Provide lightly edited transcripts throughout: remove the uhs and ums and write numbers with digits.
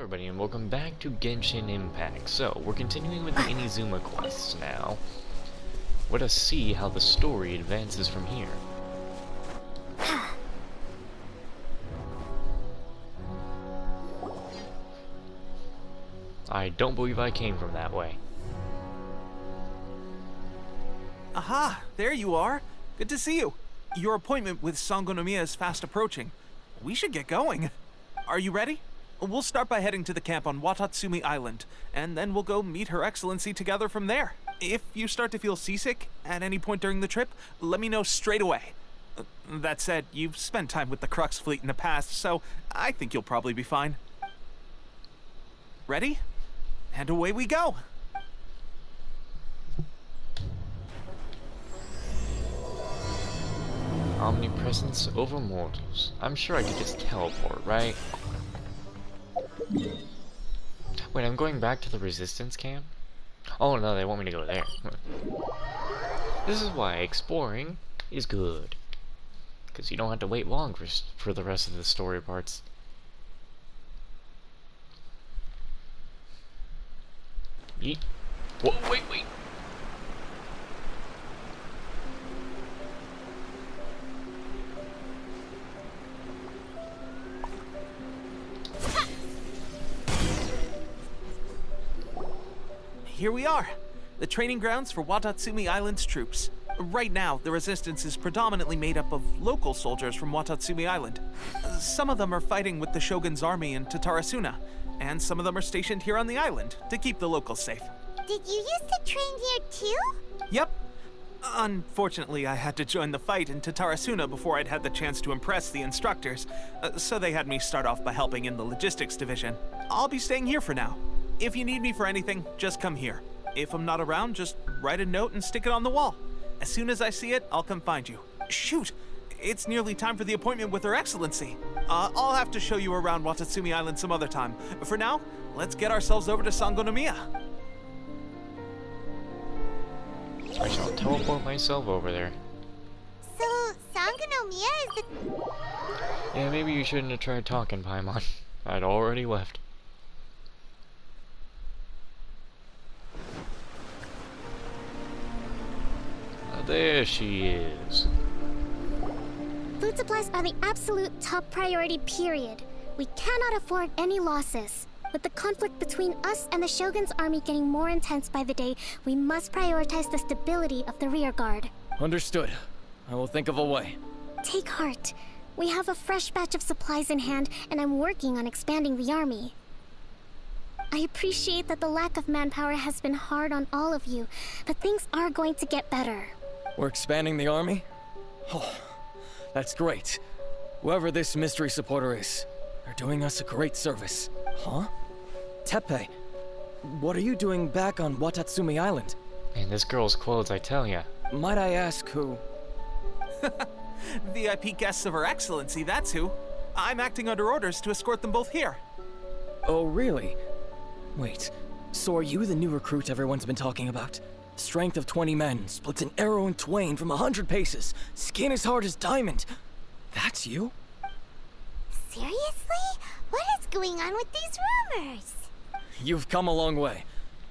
everybody, and welcome back to Genshin Impact. So, we're continuing with the Inazuma quests now. Let us see how the story advances from here. I don't believe I came from that way. Aha, there you are. Good to see you. Your appointment with Sangonomiya is fast approaching. We should get going. Are you ready? We'll start by heading to the camp on Watatsumi Island, and then we'll go meet Her Excellency together from there. If you start to feel seasick at any point during the trip, let me know straight away. That said, you've spent time with the Crux fleet in the past, so I think you'll probably be fine. Ready? And away we go! Omnipresence over mortals. I'm sure I could just teleport, right? Wait, I'm going back to the resistance camp? Oh no, they want me to go there. This is why exploring is good. Because you don't have to wait long for the rest of the story parts. Yeet. Whoa, wait. Here we are, the training grounds for Watatsumi Island's troops. Right now, the resistance is predominantly made up of local soldiers from Watatsumi Island. Some of them are fighting with the Shogun's army in Tatarasuna, and some of them are stationed here on the island to keep the locals safe. Did you used to train here too? Yep. Unfortunately, I had to join the fight in Tatarasuna before I'd had the chance to impress the instructors, so they had me start off by helping in the logistics division. I'll be staying here for now. If you need me for anything, just come here. If I'm not around, just write a note and stick it on the wall. As soon as I see it, I'll come find you. Shoot! It's nearly time for the appointment with Her Excellency. I'll have to show you around Watatsumi Island some other time. For now, let's get ourselves over to Sangonomiya. I shall teleport myself over there. So, Sangonomiya is the... Yeah, maybe you shouldn't have tried talking, Paimon. I'd already left. There she is. Food supplies are the absolute top priority, period. We cannot afford any losses. With the conflict between us and the Shogun's army getting more intense by the day, we must prioritize the stability of the rear guard. Understood. I will think of a way. Take heart. We have a fresh batch of supplies in hand, and I'm working on expanding the army. I appreciate that the lack of manpower has been hard on all of you, but things are going to get better. We're expanding the army? Oh, that's great. Whoever this mystery supporter is, they're doing us a great service. Huh? Teppei, what are you doing back on Watatsumi Island? Man, this girl's clothes, I tell ya. Might I ask who? VIP guests of Her Excellency, that's who. I'm acting under orders to escort them both here. Oh, really? Wait, so are you the new recruit everyone's been talking about? Strength of 20 men, splits an arrow in twain from 100 paces, skin as hard as diamond. That's you? Seriously? What is going on with these rumors? You've come a long way.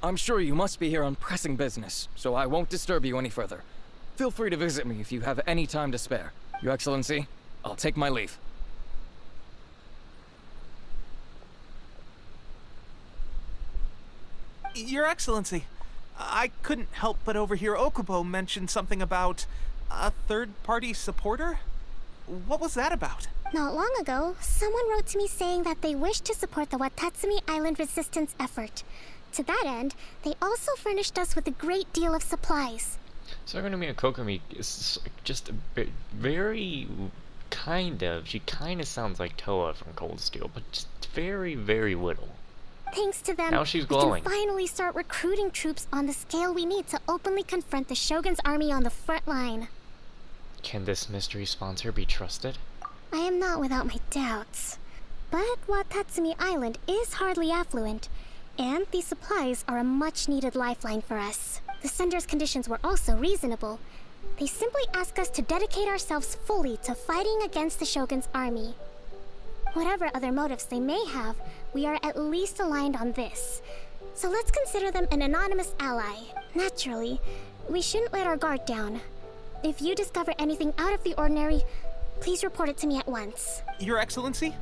I'm sure you must be here on pressing business, so I won't disturb you any further. Feel free to visit me if you have any time to spare. Your Excellency, I'll take my leave. Your Excellency, I couldn't help but overhear Okubo mention something about a third-party supporter? What was that about? Not long ago, someone wrote to me saying that they wish to support the Watatsumi Island resistance effort. To that end, they also furnished us with a great deal of supplies. So I'm gonna be a Kokomi is just a bit very she kinda sounds like Toa from Cold Steel, but just very, very little. Thanks to them, Now she's we glowing. can finally start recruiting troops on the scale we need to openly confront the Shogun's army on the front line. Can this mystery sponsor be trusted? I am not without my doubts. But Watatsumi Island is hardly affluent, and these supplies are a much-needed lifeline for us. The sender's conditions were also reasonable. They simply ask us to dedicate ourselves fully to fighting against the Shogun's army. Whatever other motives they may have, we are at least aligned on this. So let's consider them an anonymous ally. Naturally, we shouldn't let our guard down. If you discover anything out of the ordinary, please report it to me at once. Your Excellency,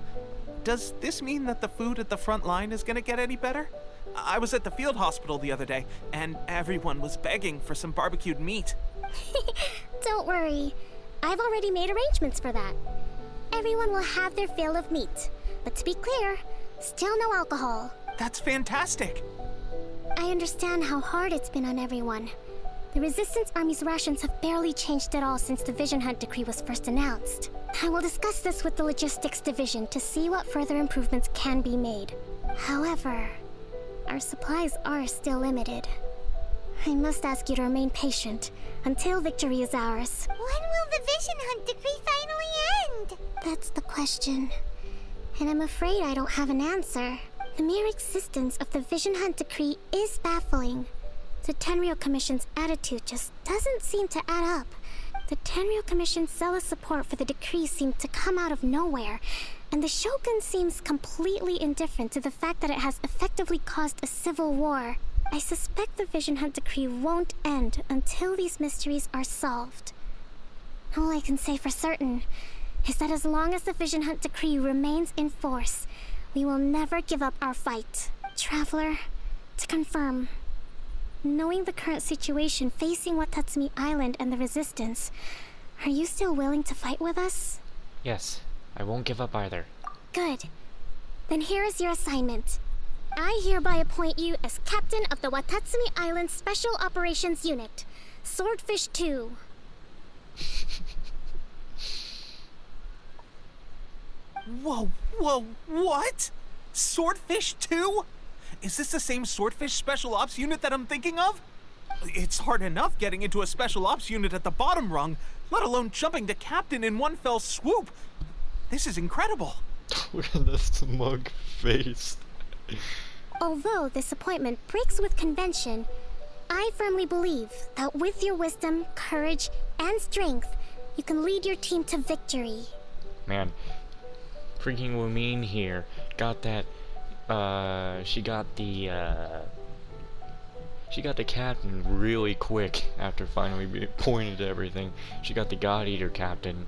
does this mean that the food at the front line is gonna get any better? I was at the field hospital the other day, and everyone was begging for some barbecued meat. Don't worry. I've already made arrangements for that. Everyone will have their fill of meat. But to be clear, still no alcohol. That's fantastic. I understand how hard it's been on everyone. The Resistance Army's rations have barely changed at all since the Vision Hunt decree was first announced. I will discuss this with the Logistics Division to see what further improvements can be made. However, our supplies are still limited. I must ask you to remain patient until victory is ours. When will the Vision Hunt decree finally end? That's the question. And I'm afraid I don't have an answer. The mere existence of the Vision Hunt decree is baffling. The Tenryou Commission's attitude just doesn't seem to add up. The Tenryou Commission's zealous support for the decree seemed to come out of nowhere, and the Shogun seems completely indifferent to the fact that it has effectively caused a civil war. I suspect the Vision Hunt decree won't end until these mysteries are solved. All I can say for certain is that as long as the Vision Hunt decree remains in force, we will never give up our fight. Traveler, to confirm, knowing the current situation facing Watatsumi Island and the Resistance, are you still willing to fight with us? Yes, I won't give up either. Good. Then here is your assignment. I hereby appoint you as captain of the Watatsumi Island Special Operations Unit, Swordfish 2. Whoa, what? Swordfish 2? Is this the same Swordfish Special Ops unit that I'm thinking of? It's hard enough getting into a Special Ops unit at the bottom rung, let alone jumping to captain in one fell swoop. This is incredible. Look at this smug face. Although this appointment breaks with convention, I firmly believe that with your wisdom, courage, and strength, you can lead your team to victory. Man, freaking Wumine here got that, she got the captain really quick after finally being pointed to everything. She got the God Eater captain,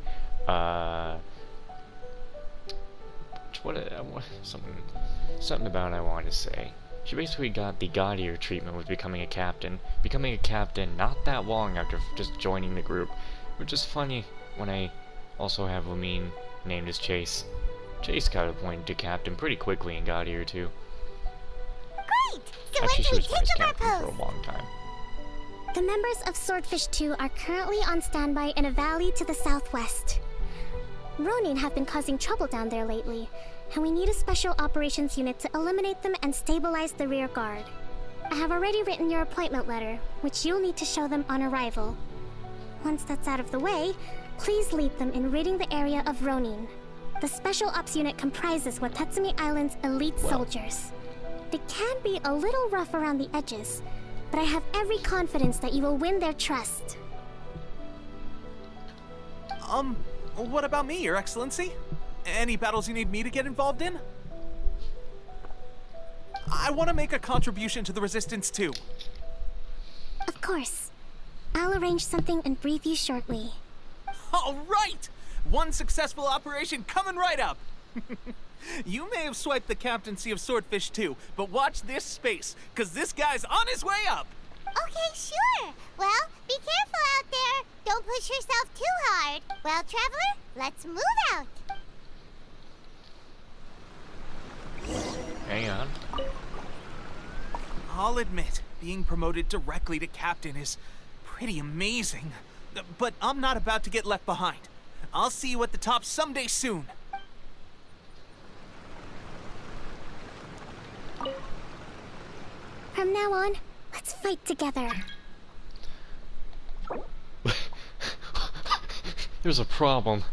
something about I wanted to say. She basically got the God Eater treatment with becoming a captain not that long after just joining the group, which is funny when I also have Wumine named as Chase. Chase got appointed to captain pretty quickly in God Eater too. Great! So Actually, she when was can we vice take up our captain for post? a long time. The members of Swordfish 2 are currently on standby in a valley to the southwest. Ronin have been causing trouble down there lately, and we need a special operations unit to eliminate them and stabilize the rear guard. I have already written your appointment letter, which you'll need to show them on arrival. Once that's out of the way, please lead them in ridding the area of Ronin. The Special Ops unit comprises Watatsumi Island's elite soldiers. They can be a little rough around the edges, but I have every confidence that you will win their trust. What about me, Your Excellency? Any battles you need me to get involved in? I want to make a contribution to the Resistance too. Of course. I'll arrange something and brief you shortly. All right! One successful operation coming right up! You may have swiped the captaincy of Swordfish 2, but watch this space, because this guy's on his way up! Okay, sure. Well, be careful out there. Don't push yourself too hard. Well, Traveler, let's move out. Hang on. I'll admit, being promoted directly to captain is pretty amazing. But I'm not about to get left behind. I'll see you at the top someday soon. From now on, let's fight together. There's a problem.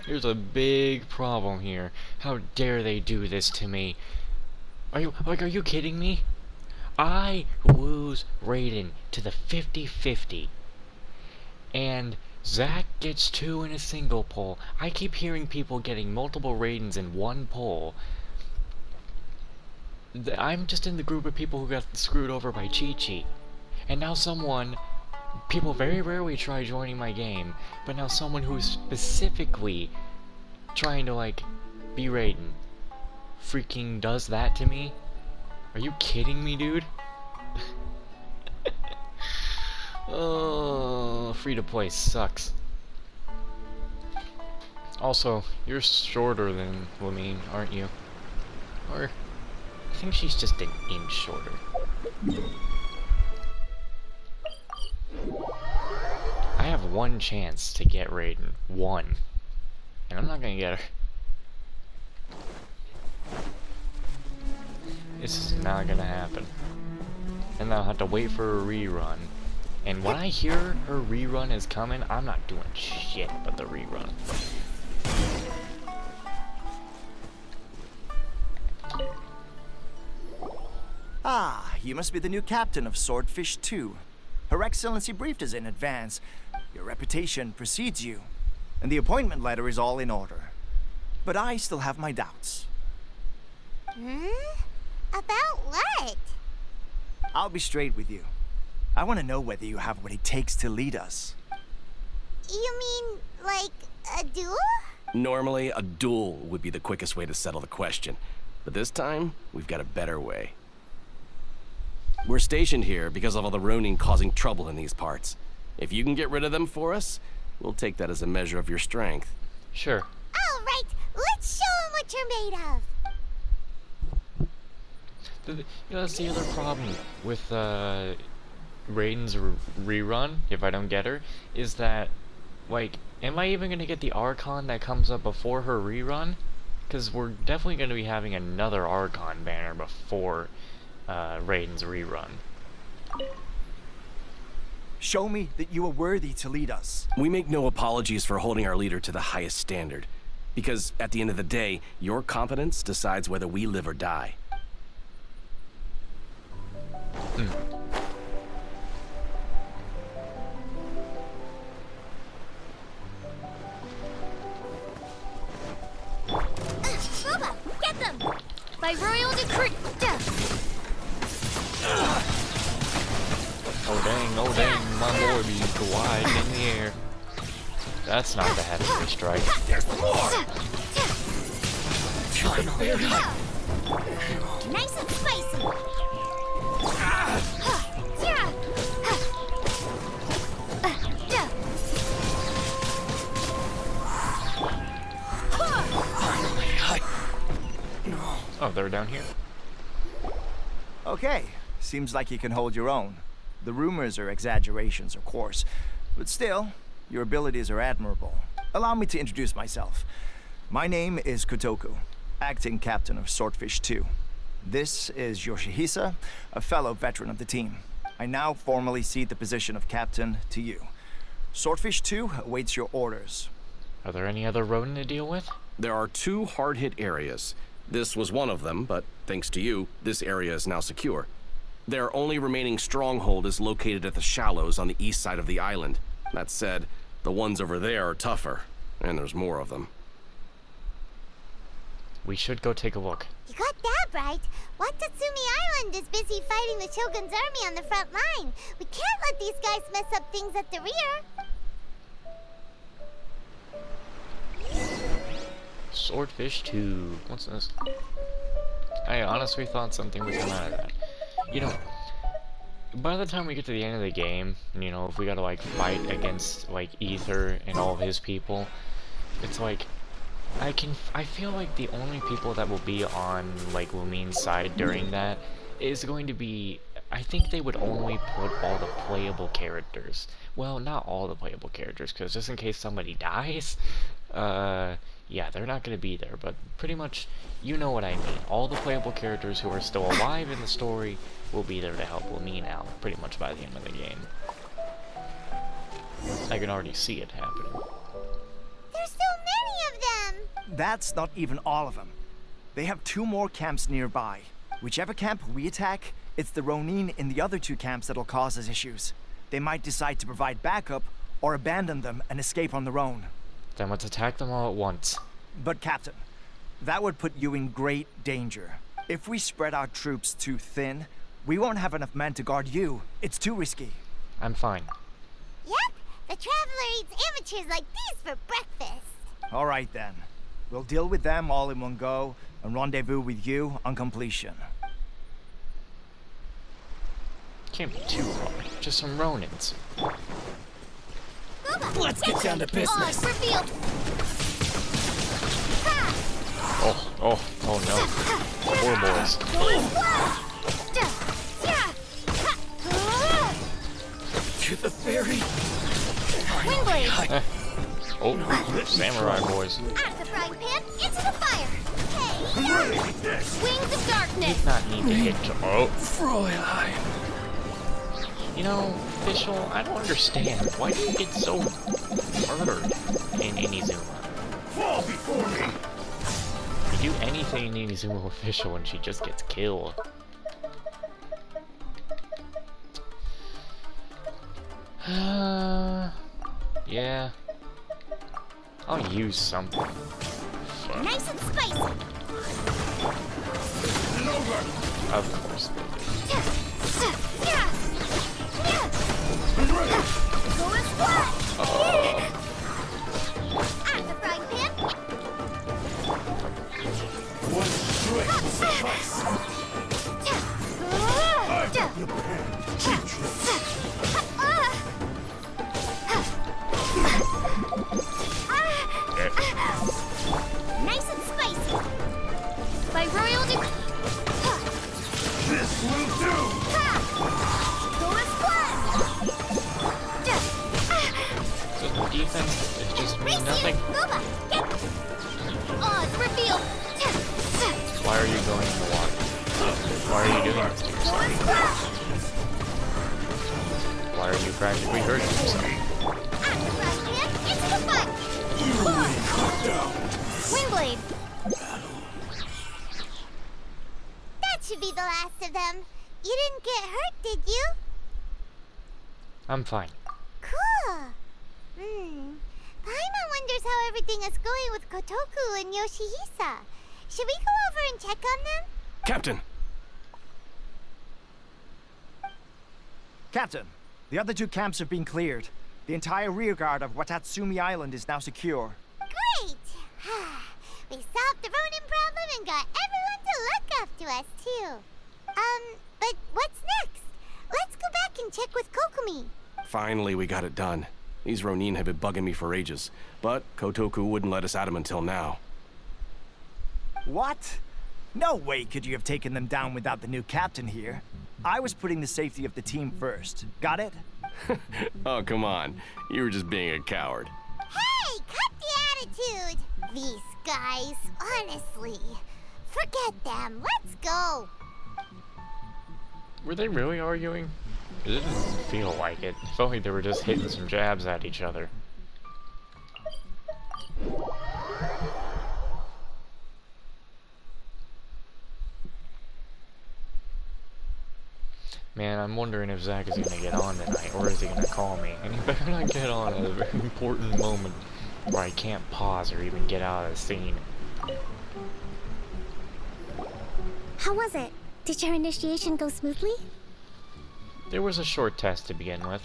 There's a big problem here. How dare they do this to me? Are you kidding me? I lose Raiden to the 50-50. And Zach gets 2 in a single pull. I keep hearing people getting multiple Raidens in one pull. I'm just in the group of people who got screwed over by Chi-Chi. And now people very rarely try joining my game, but now someone who's specifically trying to, like, be Raiden freaking does that to me? Are you kidding me, dude? Oh, free to play sucks. Also, you're shorter than Lamine, aren't you? Or, I think she's just an inch shorter. I have one chance to get Raiden. One. And I'm not gonna get her. This is not gonna happen. And I'll have to wait for a rerun. And when I hear her rerun is coming, I'm not doing shit but the rerun. Ah, you must be the new captain of Swordfish 2. Her Excellency briefed us in advance. Your reputation precedes you, and the appointment letter is all in order. But I still have my doubts. About what? I'll be straight with you. I want to know whether you have what it takes to lead us. You mean, like, a duel? Normally, a duel would be the quickest way to settle the question. But this time, we've got a better way. We're stationed here because of all the Ronin causing trouble in these parts. If you can get rid of them for us, we'll take that as a measure of your strength. Sure. All right, let's show 'em what you're made of. That's the other problem with Raiden's rerun, if I don't get her, is that, like, am I even gonna get the Archon that comes up before her rerun? Because we're definitely gonna be having another Archon banner before Raiden's rerun. Show me that you are worthy to lead us. We make no apologies for holding our leader to the highest standard. Because at the end of the day, your competence decides whether we live or die. Roba, get them! By royal decree. Oh dang, my boy be wide in the air. That's not the heavy strike. There's more! Nice and spicy. Oh, they're down here. Okay, seems like you can hold your own. The rumors are exaggerations, of course, but still, your abilities are admirable. Allow me to introduce myself. My name is Kotoku, acting captain of Swordfish 2. This is Yoshihisa, a fellow veteran of the team. I now formally cede the position of captain to you. Swordfish 2 awaits your orders. Are there any other Ronin to deal with? There are 2 hard-hit areas. This was one of them, but thanks to you, this area is now secure. Their only remaining stronghold is located at the shallows on the east side of the island. That said, the ones over there are tougher, and there's more of them. We should go take a look. You got that right. Watatsumi Island is busy fighting the Shogun's army on the front line. We can't let these guys mess up things at the rear. Swordfish 2. What's this? I honestly thought something would come out of that. You know, by the time we get to the end of the game, you know, if we gotta, like, fight against, like, Ether and all of his people, it's like, I feel like the only people that will be on, like, Lumine's side during that is going to be, I think they would only put all the playable characters. Well, not all the playable characters, because just in case somebody dies, yeah, they're not going to be there, but pretty much, you know what I mean. All the playable characters who are still alive in the story will be there to help Lumine out, pretty much by the end of the game. I can already see it happening. There's so many of them. That's not even all of them. They have 2 more camps nearby. Whichever camp we attack, it's the Ronin in the other 2 camps that'll cause us issues. They might decide to provide backup, or abandon them and escape on their own. Then let's attack them all at once. But Captain, that would put you in great danger. If we spread our troops too thin, we won't have enough men to guard you. It's too risky. I'm fine. Yep, the Traveler eats amateurs like these for breakfast. All right then. We'll deal with them all in one go and rendezvous with you on completion. Can't be too hard. Just some Ronins. Let's get down to business. Revealed. Oh no. Poor boys. To the ferry. Windblade. Oh, samurai boys. Out of the frying pan, into the fire. Hey. Wings of darkness. Did not need to hit. Oh. Fräulein. You know, Official, I don't understand. Why do you get so murdered in Inizuma? Fall before me! You do anything in Inizuma Official and she just gets killed. Yeah. I'll use something. Fuck. Nice and spicy. Of course. Going flat. Out of the frying pan. One strike will suffice. I the pan. Nice and spicy. By royal decree. This will do! Going flat. So the defense is just mean nothing. Gooba, get. Oh, it's revealed. Why are you going in the water? Why are you doing this to yourself? Going flat. Why are you practically hurting yourself? Out of the frying pan, into the fire. Windblade. That should be the last of them. You didn't get hurt, did you? I'm fine. Cool. Paimon wonders how everything is going with Kotoku and Yoshihisa. Should we go over and check on them? Captain! Captain, the other two camps have been cleared. The entire rearguard of Watatsumi Island is now secure. Great! We solved the Ronin problem and got everyone to look up to us, too. But what's next? Let's go back and check with Kokumi. Finally, we got it done. These Ronin have been bugging me for ages, but Kotoku wouldn't let us at them until now. What? No way could you have taken them down without the new captain here. I was putting the safety of the team first. Got it? Oh, come on. You were just being a coward. Hey, cut the attitude! These guys, honestly. Forget them. Let's go. Were they really arguing? It didn't feel like it. It felt like they were just hitting some jabs at each other. Man, I'm wondering if Zach is gonna get on tonight, or is he gonna call me? And he better not get on at a very important moment where I can't pause or even get out of the scene. How was it? Did your initiation go smoothly? There was a short test to begin with.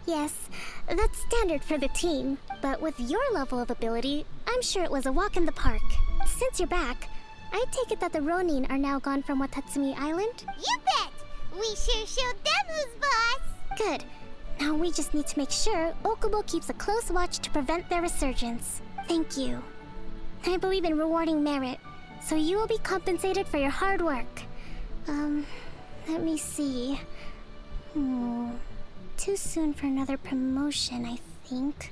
Yes, that's standard for the team. But with your level of ability, I'm sure it was a walk in the park. Since you're back, I take it that the Ronin are now gone from Watatsumi Island? You bet! We sure showed them who's boss! Good. Now we just need to make sure Okubo keeps a close watch to prevent their resurgence. Thank you. I believe in rewarding merit, so you will be compensated for your hard work. Let me see. Too soon for another promotion, I think.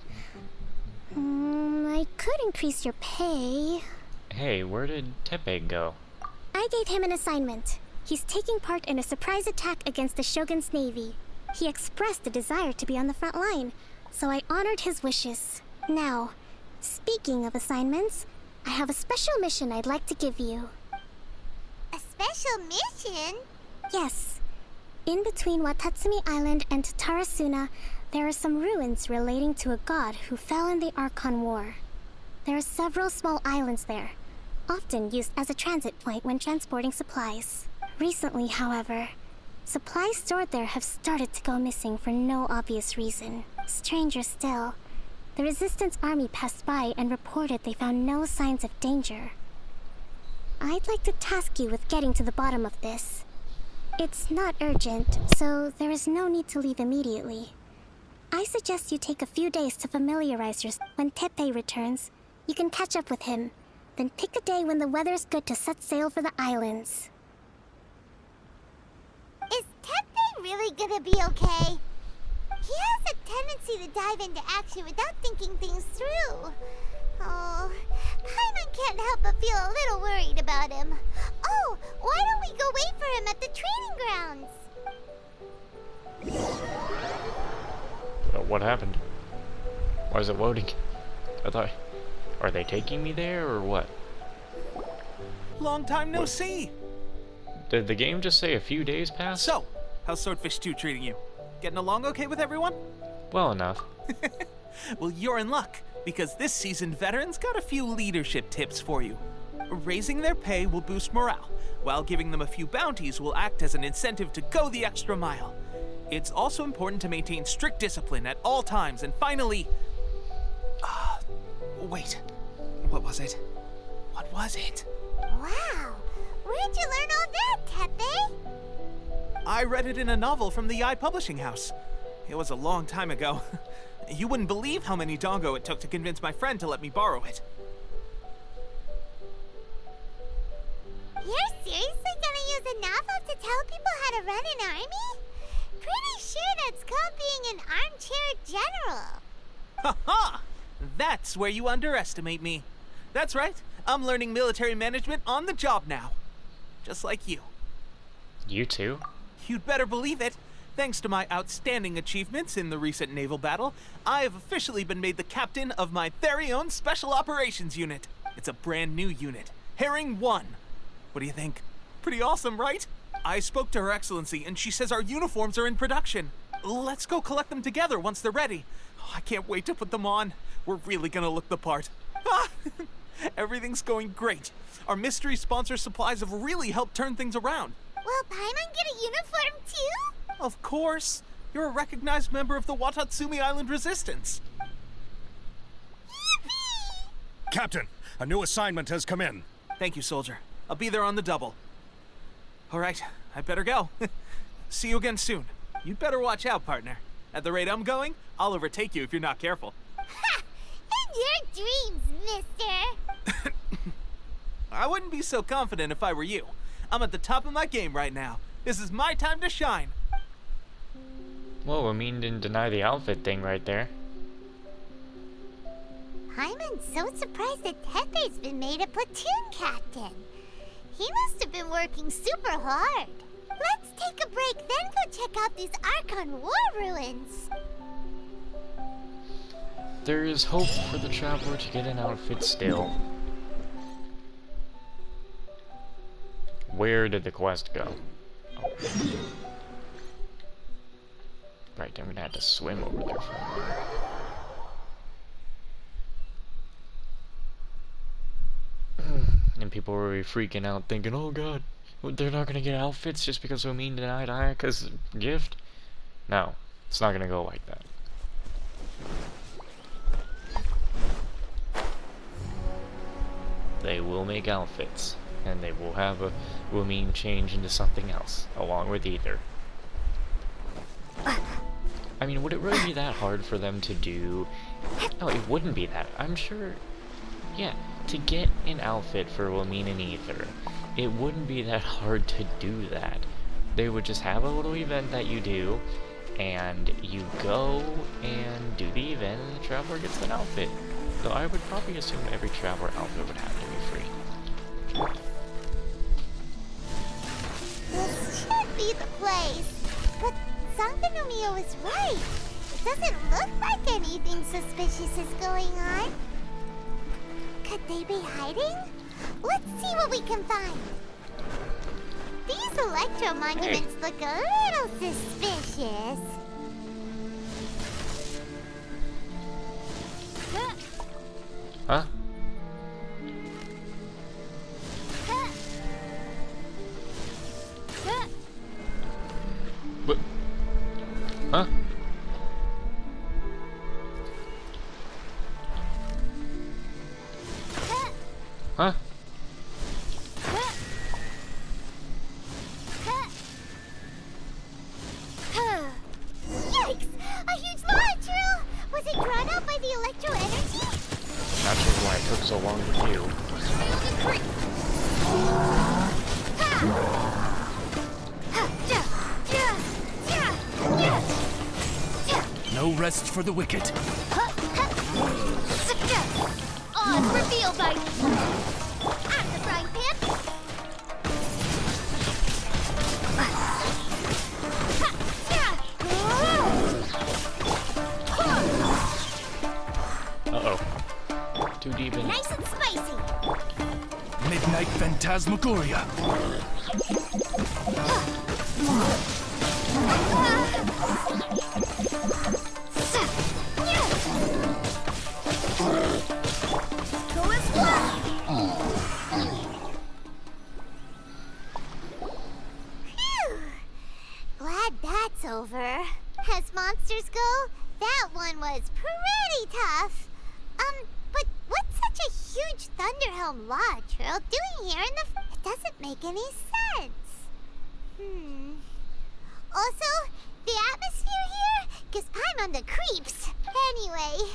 I could increase your pay. Hey, where did Teppei go? I gave him an assignment. He's taking part in a surprise attack against the Shogun's navy. He expressed a desire to be on the front line, so I honored his wishes. Now, speaking of assignments, I have a special mission I'd like to give you. A special mission? Yes. In between Watatsumi Island and Tarasuna, There are some ruins relating to a god who fell in the Archon War. There are several small islands there, often used as a transit point when transporting supplies. Recently, however, supplies stored there have started to go missing for no obvious reason. Stranger still, the Resistance army passed by and reported they found no signs of danger. I'd like to task you with getting to the bottom of this. It's not urgent, so there is no need to leave immediately. I suggest you take a few days to familiarize yourself. When Teppei returns, you can catch up with him. Then pick a day when the weather's good to set sail for the islands. Is Teppei really gonna be okay? He has a tendency to dive into action without thinking things through. Oh, Paimon can't help but feel a little worried about him. Oh, why don't we go wait for him at the training grounds? What happened? Why is it loading? I thought... Are they taking me there, or what? Long time no see. Did the game just say a few days passed? So, how's Swordfish 2 treating you? Getting along okay with everyone? Well enough. Well, you're in luck, because this seasoned veteran's got a few leadership tips for you. Raising their pay will boost morale, while giving them a few bounties will act as an incentive to go the extra mile. It's also important to maintain strict discipline at all times, and finally... wait. What was it? What was it? Wow, where'd you learn all that, Teppei? I read it in a novel from the Publishing House. It was a long time ago. You wouldn't believe how many doggo it took to convince my friend to let me borrow it. You're seriously gonna use a novel to tell people how to run an army? Pretty sure that's called being an armchair general. Ha ha! That's where you underestimate me. That's right. I'm learning military management on the job now. Just like you. You too? You'd better believe it. Thanks to my outstanding achievements in the recent naval battle, I have officially been made the captain of my very own Special Operations Unit. It's a brand new unit, Herring 1. What do you think? Pretty awesome, right? I spoke to Her Excellency, and she says our uniforms are in production. Let's go collect them together once they're ready. Oh, I can't wait to put them on. We're really gonna look the part. Everything's going great. Our mystery sponsor supplies have really helped turn things around. Will Paimon get a uniform too? Of course. You're a recognized member of the Watatsumi Island Resistance. Yippee! Captain, a new assignment has come in. Thank you, soldier. I'll be there on the double. All right, I better go. See you again soon. You'd better watch out, partner. At the rate I'm going, I'll overtake you if you're not careful. Ha! In your dreams, mister! I wouldn't be so confident if I were you. I'm at the top of my game right now. This is my time to shine. Whoa, I mean, didn't deny the outfit thing right there. Paimon's so surprised that Teppei's been made a platoon captain. He must have been working super hard. Let's take a break, then go check out these Archon War ruins. There is hope for the traveler to get an outfit still. Where did the quest go? Oh. Right, I'm gonna have to swim over there for a minute. And people were freaking out thinking, oh god, they're not gonna get outfits just because Omin denied Ayaka's gift? No, it's not gonna go like that. They will make outfits, and they will have a Omin change into something else, along with either. I mean, would it really be that hard for them to do? No, it wouldn't be that. I'm sure, yeah, to get an outfit for Womin and Ether, it wouldn't be that hard to do that. They would just have a little event that you do, and you go and do the event, and the traveler gets an outfit. Though I would probably assume every traveler outfit would have to be free. This should be the place. But Sankanomiya was right. It doesn't look like anything suspicious is going on. Could they be hiding? Let's see what we can find. These electro monuments look a little suspicious. rest for the wicked. Oz reveal by... I'm the frying pan. Uh-oh. Too deep in. Nice and spicy. Midnight Phantasmagoria. Go as well. Phew. Glad that's over. As monsters go, that one was pretty tough. But what's such a huge Thunderhelm Lodge Earl doing here in the... It doesn't make any sense. Also, the atmosphere here gives I'm on the creeps. Anyway,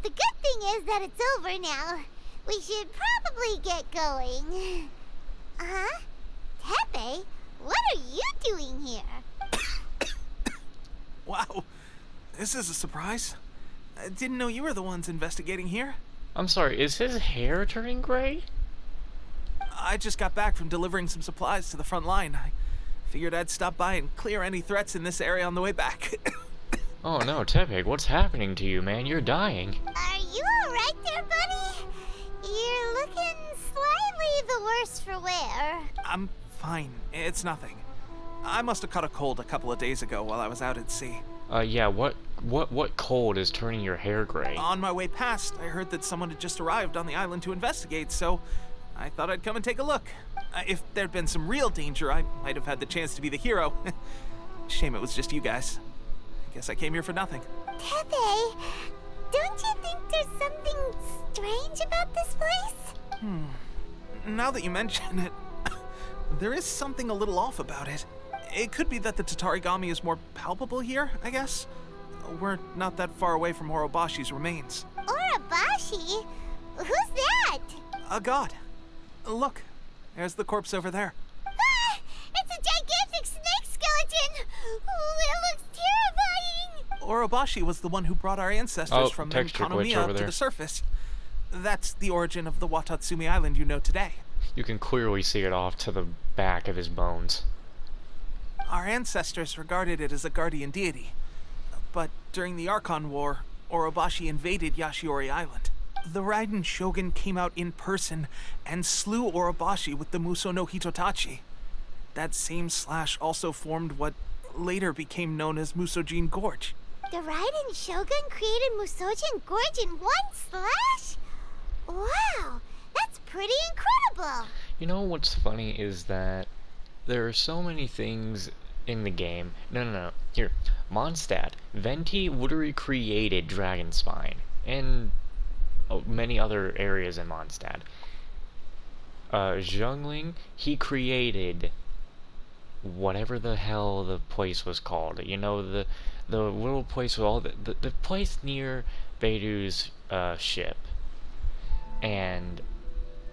the good thing is that it's over now. We should probably get going. Huh? Teppei, what are you doing here? Wow, this is a surprise. I didn't know you were the ones investigating here. I'm sorry, is his hair turning gray? I just got back from delivering some supplies to the front line. I figured I'd stop by and clear any threats in this area on the way back. Oh no, Teppei, what's happening to you, man? You're dying. Are you alright there, buddy? You're looking slightly the worse for wear. I'm fine. It's nothing. I must have caught a cold a couple of days ago while I was out at sea. Yeah, what cold is turning your hair gray? On my way past, I heard that someone had just arrived on the island to investigate, so I thought I'd come and take a look. If there'd been some real danger, I might have had the chance to be the hero. Shame it was just you guys. I guess I came here for nothing. Teppei, don't you think there's something strange about this place? Now that you mention it, there is something a little off about it. It could be that the Tatarigami is more palpable here, I guess. We're not that far away from Orobashi's remains. Orobashi? Who's that? A god. Look, there's the corpse over there. Ah! It's a gigantic snake skeleton! Oh, it looks terrifying! Orobashi was the one who brought our ancestors from texture glitch over Kanomiya to there. the surface. That's the origin of the Watatsumi Island you know today. You can clearly see it off to the back of his bones. Our ancestors regarded it as a guardian deity. But during the Archon War, Orobashi invaded Yashiori Island. The Raiden Shogun came out in person and slew Orobashi with the Muso no Hitotachi. That same slash also formed what later became known as Musojin Gorge. The Raiden Shogun created Musojin Gorge in one slash? Wow, that's pretty incredible! You know what's funny is that there are so many things in the game. No. Here, Mondstadt. Venti literally created Dragon Spine. And many other areas in Mondstadt. Zhongling, he created whatever the hell the place was called. You know, the little place with all the place near Beidu's ship. And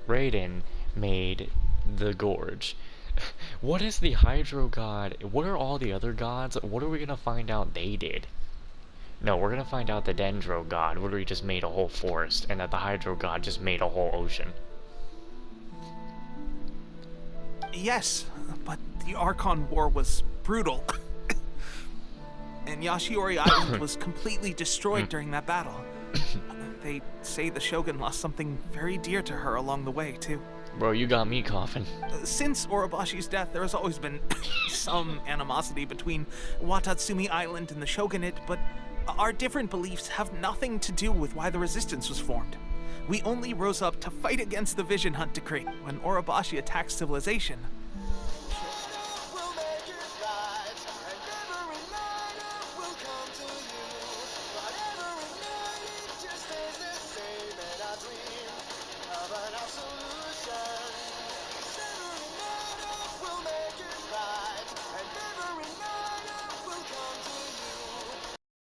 Raiden made the gorge. What is the Hydro God? What are all the other gods? What are we gonna find out they did? No, we're gonna find out the Dendro God literally just made a whole forest, and that the Hydro God just made a whole ocean. Yes, but the Archon War was brutal. And Yashiori Island was completely destroyed during that battle. They say the Shogun lost something very dear to her along the way, too. Bro, you got me coughing. Since Orobashi's death, there has always been some animosity between Watatsumi Island and the Shogunate, but our different beliefs have nothing to do with why the resistance was formed. We only rose up to fight against the Vision Hunt decree when Orobashi attacked civilization.